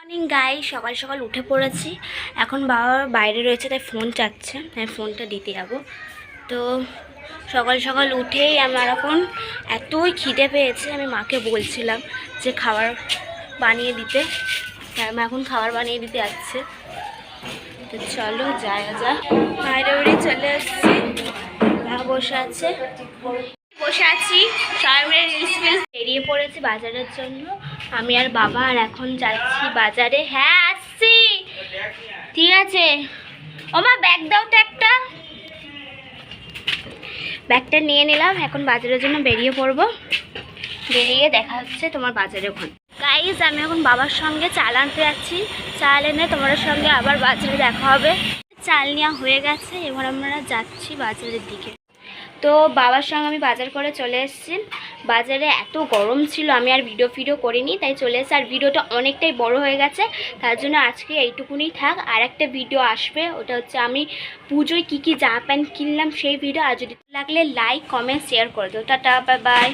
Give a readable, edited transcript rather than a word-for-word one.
Morning গাই, সকাল সকাল উঠে পড়েছি। এখন বাবা বাইরে রয়েছে, তাই ফোন চাচ্ছে, তাই ফোনটা দিতে যাবো। তো সকাল সকাল উঠেই আমার এখন এতই খিদে পেয়েছে, আমি মাকে বলছিলাম যে খাবার বানিয়ে দিতে, তাই আমি এখন খাবার বানিয়ে দিতে যাচ্ছে। তো চলো যায় যা, বাইরে বেরিয়ে চলে আসছি। মা বসে আছে, বসে আছি, সবাই মিলে রিলস ফিলস বেরিয়ে পড়েছি বাজারের জন্য। আমি আর বাবা আর এখন যাচ্ছি বাজারে। হ্যাঁ আসছি, ঠিক আছে। ও মা ব্যাগ দাও তো একটা। ব্যাগটা নিয়ে নিলাম, এখন বাজারের জন্য বেরিয়ে পড়বো। বেরিয়ে দেখা হচ্ছে তোমার বাজারে ওখানে। গাইজ, আমি এখন বাবার সঙ্গে চাল আনতে যাচ্ছি। চাল এনে তোমার সঙ্গে আবার বাজারে দেখা হবে। চাল নেওয়া হয়ে গেছে, এবার আমরা যাচ্ছি বাজারের দিকে। তো বাবার সঙ্গে আমি বাজার করে চলে এসেছি। বাজারে এত গরম ছিল, আমি আর ভিডিও করিনি, তাই চলে এসেছি। আর ভিডিওটা অনেকটাই বড় হয়ে গেছে, তার জন্য আজকে এইটুকুনি থাক। আর একটা ভিডিও আসবে, ওটা হচ্ছে আমি পুজোয় কী কী জামা প্যান্ট কিনলাম সেই ভিডিও। আর যদি লাগলে লাইক কমেন্ট শেয়ার করে দিও। Tata, bye bye.